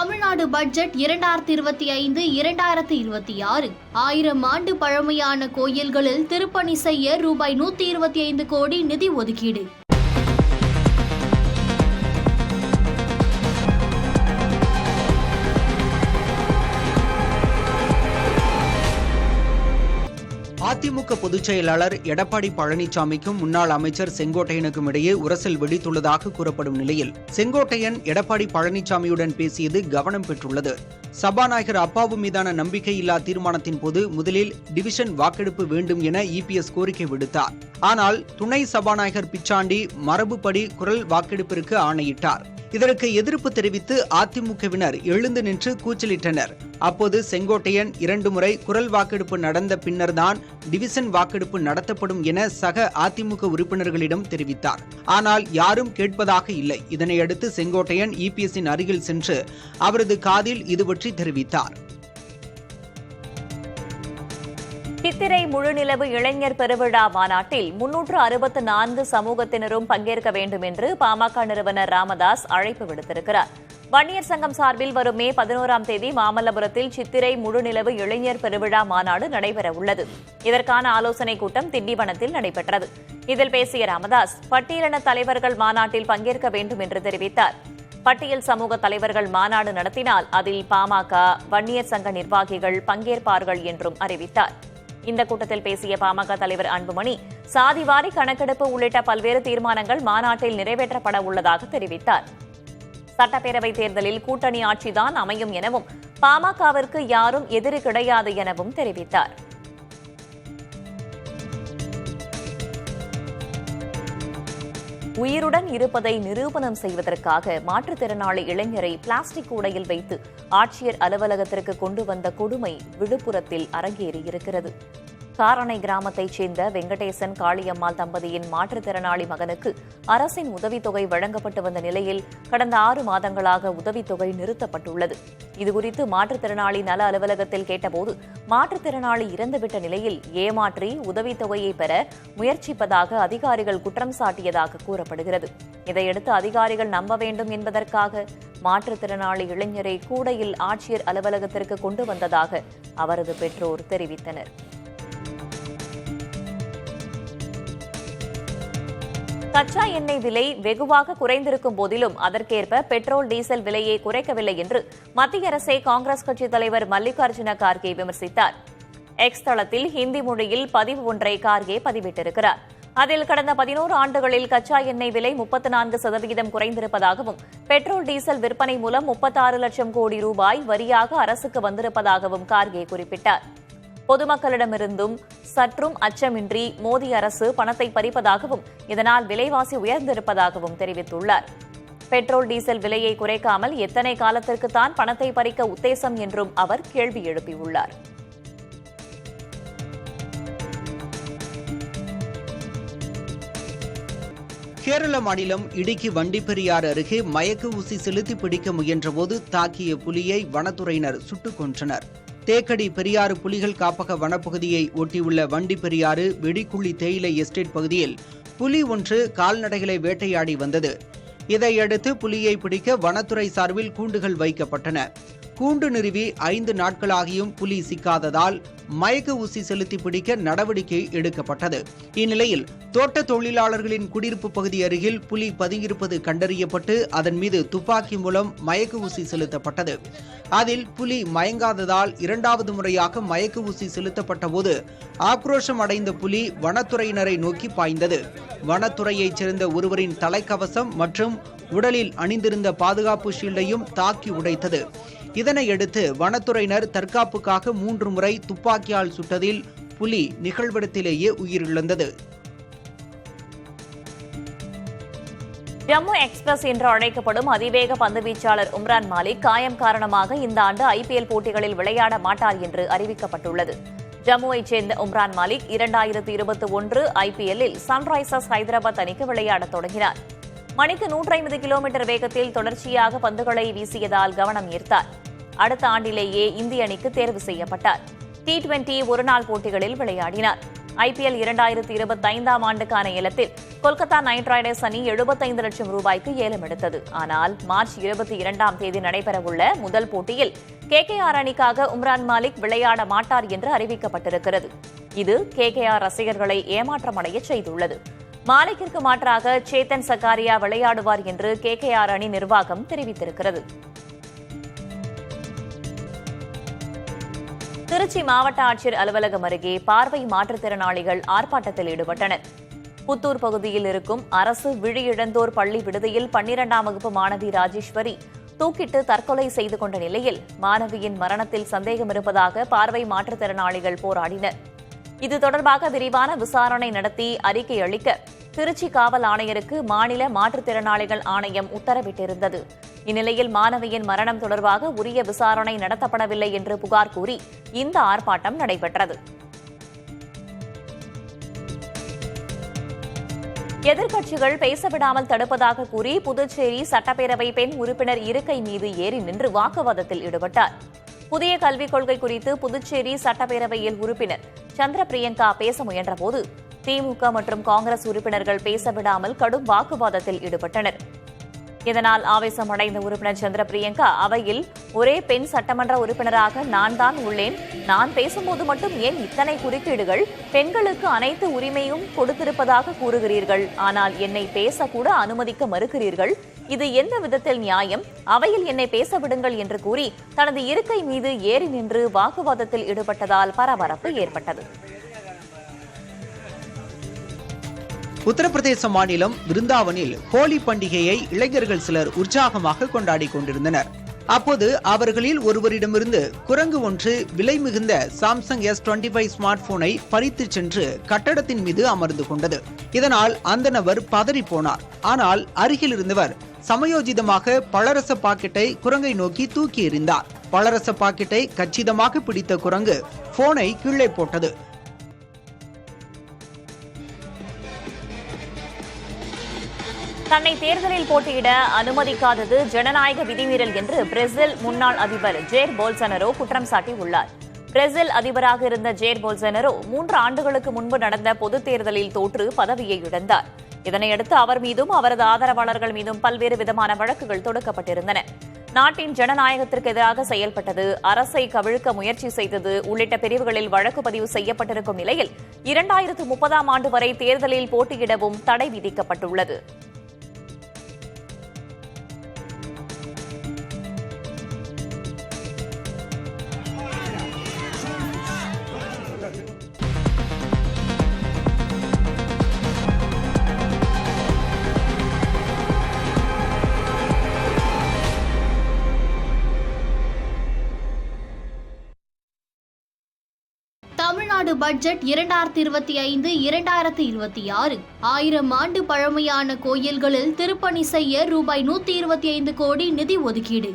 Tamil Nadu budget 2025-2026 1000 ஆண்டு பழமையான கோயில்களில் திருப்பணி செய்ய ரூபாய் 125 கோடி நிதி ஒதுக்கீடு. அதிமுக பொதுச் செயலாளர் எடப்பாடி பழனிசாமிக்கும் முன்னாள் அமைச்சர் செங்கோட்டையனுக்கும் இடையே உரசல் வெடித்துள்ளதாக கூறப்படும் நிலையில் செங்கோட்டையன் எடப்பாடி பழனிசாமியுடன் பேசியது கவனம் பெற்றுள்ளது. சபாநாயகர் அப்பாவு மீதான நம்பிக்கையில்லா தீர்மானத்தின் போது முதலில் டிவிஷன் வாக்கெடுப்பு வேண்டும் என இபிஎஸ் கோரிக்கை விடுத்தார். ஆனால் துணை சபாநாயகர் பிச்சாண்டி மரபுப்படி குரல் வாக்கெடுப்பிற்கு ஆணையிட்டார். இதற்கு எதிர்ப்பு தெரிவித்து அதிமுகவினர் எழுந்து நின்று கூச்சலிட்டனர். அப்போது செங்கோட்டையன் 2 முறை குரல் வாக்கெடுப்பு நடந்த பின்னர்தான் டிவிஷன் வாக்கெடுப்பு நடத்தப்படும் என சக அதிமுக உறுப்பினர்களிடம் தெரிவித்தார். ஆனால் யாரும் கேட்பதாக இல்லை. இதனையடுத்து செங்கோட்டையன் இபிஎஸ்ஸின் அருகில் சென்று அவரது காதில் இதுபற்றி தெரிவித்தார். சித்திரை முழுநிலவு இளைஞர் பெருவிழா மாநாட்டில் 364 சமூகத்தினரும் பங்கேற்க வேண்டும் என்று பாமக நிறுவனர் ராமதாஸ் அழைப்பு விடுத்திருக்கிறார். வன்னியர் சங்கம் சார்பில் வரும் மே 11ஆம் தேதி மாமல்லபுரத்தில் சித்திரை முழுநிலவு இளைஞர் பெருவிழா மாநாடு நடைபெற உள்ளது. இதற்கான ஆலோசனைக் கூட்டம் திண்டிவனத்தில் நடைபெற்றது. இதில் பேசிய ராமதாஸ் பட்டியலின தலைவர்கள் மாநாட்டில் பங்கேற்க வேண்டும் என்று தெரிவித்தார். பட்டியல் சமூக தலைவர்கள் மாநாடு நடத்தினால் அதில் பாமக, வன்னியர் சங்க நிர்வாகிகள் பங்கேற்பார்கள் என்றும் அறிவித்தார். இந்த கூட்டத்தில் பேசிய பாமக தலைவர் அன்புமணி சாதிவாரி கணக்கெடுப்பு உள்ளிட்ட பல்வேறு தீர்மானங்கள் மாநாட்டில் நிறைவேற்றப்பட உள்ளதாக தெரிவித்தார். சட்டப்பேரவைத் தேர்தலில் கூட்டணி ஆட்சிதான் அமையும் எனவும் பாமகவிற்கு யாரும் எதிரி கிடையாது எனவும் தெரிவித்தார். உயிருடன் இருப்பதை நிரூபணம் செய்வதற்காக மாற்றுத்திறனாளி இளைஞரை பிளாஸ்டிக் கூடையில் வைத்து ஆட்சியர் அலுவலகத்திற்கு கொண்டு வந்த கொடுமை விழுப்புரத்தில் அரங்கேறியிருக்கிறது. காரணை கிராமத்தைச் சேர்ந்த வெங்கடேசன் காளியம்மாள் தம்பதியின் மாற்றுத்திறனாளி மகனுக்கு அரசின் உதவித்தொகை வழங்கப்பட்டு வந்த நிலையில் கடந்த 6 மாதங்களாக உதவித்தொகை நிறுத்தப்பட்டுள்ளது. இதுகுறித்து மாற்றுத்திறனாளி நல அலுவலகத்தில் கேட்டபோது மாற்றுத்திறனாளி இறந்துவிட்ட நிலையில் ஏமாற்றி உதவித்தொகையை பெற முயற்சிப்பதாக அதிகாரிகள் குற்றம் சாட்டியதாக கூறப்படுகிறது. இதையடுத்து அதிகாரிகள் நம்ப வேண்டும் என்பதற்காக மாற்றுத்திறனாளி இளைஞரை கூடையில் ஆட்சியர் அலுவலகத்திற்கு கொண்டு வந்ததாக அவரது பெற்றோர் தெரிவித்தனர். கச்சா எண்ணெய் விலை வெகுவாக குறைந்திருக்கும் போதிலும் அதற்கேற்ப பெட்ரோல் டீசல் விலையை குறைக்கவில்லை என்று மத்திய அரசை காங்கிரஸ் கட்சித் தலைவர் மல்லிகார்ஜுன கார்கே விமர்சித்தார். எக்ஸ் தளத்தில் ஹிந்தி மொழியில் பதிவு ஒன்றை கார்கே பதிவிட்டிருக்கிறார். அதில் கடந்த 11 ஆண்டுகளில் கச்சா எண்ணெய் விலை 34% குறைந்திருப்பதாகவும் பெட்ரோல் டீசல் விற்பனை மூலம் 36 லட்சம் கோடி ரூபாய் வரியாக அரசுக்கு வந்திருப்பதாகவும் கார்கே குறிப்பிட்டார். பொதுமக்களிடமிருந்தும் சற்றும் அச்சமின்றி மோடி அரசு பணத்தை பறிப்பதாகவும் இதனால் விலைவாசி உயர்ந்திருப்பதாகவும் தெரிவித்துள்ளார். பெட்ரோல் டீசல் விலையை குறைக்காமல் எத்தனை காலத்திற்குத்தான் பணத்தை பறிக்க உத்தேசம் என்றும் அவர் கேள்வி எழுப்பியுள்ளார். கேரள மாநிலம் இடுக்கி வண்டிப்பெரியாறு அருகே மயக்க ஊசி செலுத்தி பிடிக்க முயன்றபோது தாக்கிய புலியை வனத்துறையினர் சுட்டுக் கொன்றனர். தேக்கடி பெரியாறு புலிகள் காப்பக வனப்பகுதியை ஒட்டியுள்ள வண்டிப்பெரியாறு வெடிக்குழி தேயிலை எஸ்டேட் பகுதியில் புலி ஒன்று கால்நடைகளை வேட்டையாடி வந்தது. இதையடுத்து புலியை பிடிக்க வனத்துறை சார்பில் கூண்டுகள் வைக்கப்பட்டன. கூண்டு நிறுவி 5 நாட்களாகியும் புலி சிக்காததால் மயக்க ஊசி செலுத்தி பிடிக்க நடவடிக்கை எடுக்கப்பட்டது. இந்நிலையில் தோட்ட தொழிலாளர்களின் குடியிருப்பு பகுதி அருகில் புலி பதுங்கியிருப்பது கண்டறியப்பட்டு அதன் மீது துப்பாக்கி மூலம் மயக்க ஊசி செலுத்தப்பட்டது. அதில் புலி மயங்காததால் 2வது முறையாக மயக்க ஊசி செலுத்தப்பட்ட போது ஆக்ரோஷம் அடைந்த புலி வனத்துறையினரை நோக்கி பாய்ந்தது. வனத்துறையைச் சேர்ந்த ஒருவரின் தலைக்கவசம் மற்றும் உடலில் அணிந்திருந்த பாதுகாப்பு ஷீல்டையும் தாக்கி உடைத்தது. இதனையடுத்து வனத்துறையினர் தற்காப்புக்காக 3 முறை துப்பாக்கியால் சுட்டதில் புலி நிகழ்விடத்திலேயே உயிரிழந்தது. ஜம்மு எக்ஸ்பிரஸ் என்று அழைக்கப்படும் அதிவேக பந்துவீச்சாளர் உம்ரான் மாலிக் காயம் காரணமாக இந்த ஆண்டு ஐபிஎல் போட்டிகளில் விளையாட மாட்டார் என்று அறிவிக்கப்பட்டுள்ளது. ஜம்முவைச் சேர்ந்த உம்ரான் மாலிக் 2021 ஐபிஎல்லில் சன்ரைசர்ஸ் ஹைதராபாத் அணிக்கு விளையாட தொடங்கினார். மணிக்கு 150 கிலோமீட்டர் வேகத்தில் தொடர்ச்சியாக பந்துகளை வீசியதால் கவனம் ஈர்த்தார். அடுத்த ஆண்டிலேயே இந்திய அணிக்கு தேர்வு செய்யப்பட்டார். T20 ஒருநாள் போட்டிகளில் விளையாடினார். ஐபிஎல் 2025 ஆண்டுக்கான ஏலத்தில் கொல்கத்தா நைட் ரைடர்ஸ் அணி 75 லட்சம் ரூபாய்க்கு ஏலம் எடுத்தது. ஆனால் மார்ச் 22ஆம் தேதி நடைபெறவுள்ள முதல் போட்டியில் கேகேஆர் அணிக்காக உம்ரான் மாலிக் விளையாட மாட்டார் என்று அறிவிக்கப்பட்டிருக்கிறது. இது கேகேஆர் ரசிகர்களை ஏமாற்றமடைய செய்துள்ளது. மாலிக்கிற்கு மாற்றாக சேத்தன் சக்காரியா விளையாடுவார் என்று கேகேஆர் அணி நிர்வாகம் தெரிவித்திருக்கிறது. திருச்சி மாவட்ட ஆட்சியர் அலுவலகம் அருகே பார்வை மாற்றுத்திறனாளிகள் ஆர்ப்பாட்டத்தில் ஈடுபட்டனர். புத்தூர் பகுதியில் இருக்கும் அரசு விழியிழந்தோர் பள்ளி விடுதியில் 12ஆம் வகுப்பு மாணவி ராஜேஸ்வரி தூக்கிட்டு தற்கொலை செய்து கொண்ட நிலையில் மாணவியின் மரணத்தில் சந்தேகம் இருப்பதாக பார்வை மாற்றுத்திறனாளிகள் போராடினர். இது தொடர்பாக விரிவான விசாரணை நடத்தி அறிக்கை அளிக்க திருச்சி காவல் ஆணையருக்கு மாநில மாற்றுத்திறனாளிகள் ஆணையம் உத்தரவிட்டிருந்தது. இந்நிலையில் மாணவியின் மரணம் தொடர்பாக உரிய விசாரணை நடத்தப்படவில்லை என்று புகார் கூறி இந்த ஆர்ப்பாட்டம் நடைபெற்றது. எதிர்க்கட்சிகள் பேசவிடாமல் தடுப்பதாக கூறி புதுச்சேரி சட்டப்பேரவை பெண் உறுப்பினர் இருக்கை மீது ஏறி நின்று வாக்குவாதத்தில் ஈடுபட்டார். புதிய கல்விக் கொள்கை குறித்து புதுச்சேரி சட்டப்பேரவையில் உறுப்பினர் சந்திர பிரியங்கா பேச முயன்றபோது திமுக மற்றும் காங்கிரஸ் உறுப்பினர்கள் பேசவிடாமல் கடும் வாக்குவாதத்தில் ஈடுபட்டனர். இதனால் ஆவேசமடைந்த உறுப்பினர் சந்திர பிரியங்கா அவையில் ஒரே பெண் சட்டமன்ற உறுப்பினராக நான் தான் உள்ளேன், நான் பேசும்போது மட்டும் ஏன் இத்தனை குறுக்கீடுகள், பெண்களுக்கு அனைத்து உரிமையும் கொடுத்திருப்பதாக கூறுகிறீர்கள், ஆனால் என்னை பேசக்கூட அனுமதிக்க மறுக்கிறீர்கள், இது எந்த விதத்தில் நியாயம், அவையில் என்னை பேச விடுங்கள் என்று கூறி தனது இருக்கை மீது ஏறி நின்று வாக்குவாதத்தில் ஈடுபட்டதால் பரபரப்பு ஏற்பட்டது. உத்தரப்பிரதேச மாநிலம் விருந்தாவனில் ஹோலி பண்டிகையை இளைஞர்கள் சிலர் உற்சாகமாக கொண்டாடி கொண்டிருந்தனர். அப்போது அவர்களில் ஒருவரிடமிருந்து குரங்கு ஒன்று விலை மிகுந்த சாம்சங் S25 ஸ்மார்ட் போனை பறித்து சென்று கட்டடத்தின் மீது அமர்ந்து கொண்டது. இதனால் அந்த நபர் பதறி போனார். ஆனால் அருகில் இருந்தவர் சமயோஜிதமாக பழரச பாக்கெட்டை குரங்கை நோக்கி தூக்கி எறிந்தார். பழரச பாக்கெட்டை கச்சிதமாக பிடித்த குரங்கு போனை கீழே போட்டது. தன்னை தேர்தலில் போட்டியிட அனுமதிக்காதது ஜனநாயக விதிமீறல் என்று பிரேசில் முன்னாள் அதிபர் ஜேர் போல்சனரோ குற்றம் சாட்டியுள்ளார். பிரேசில் அதிபராக இருந்த ஜேர் போல்சனரோ 3 ஆண்டுகளுக்கு முன்பு நடந்த பொதுத் தேர்தலில் தோற்று பதவியை இழந்தார். இதனையடுத்து அவர் மீதும் அவரது ஆதரவாளர்கள் மீதும் பல்வேறு விதமான வழக்குகள் தொடுக்கப்பட்டிருந்தன. நாட்டின் ஜனநாயகத்திற்கு எதிராக செயல்பட்டது, அரசை கவிழ்க்க முயற்சி செய்தது உள்ளிட்ட பிரிவுகளில் வழக்கு பதிவு செய்யப்பட்டிருக்கும் நிலையில் 2030ஆம் ஆண்டு வரை தேர்தலில் போட்டியிடவும் தடை விதிக்கப்பட்டுள்ளது. தமிழ்நாடு பட்ஜெட் 2025-2026 1000 ஆண்டு பழமையான கோயில்களில் திருப்பணி செய்ய ரூபாய் 125 கோடி நிதி ஒதுக்கீடு.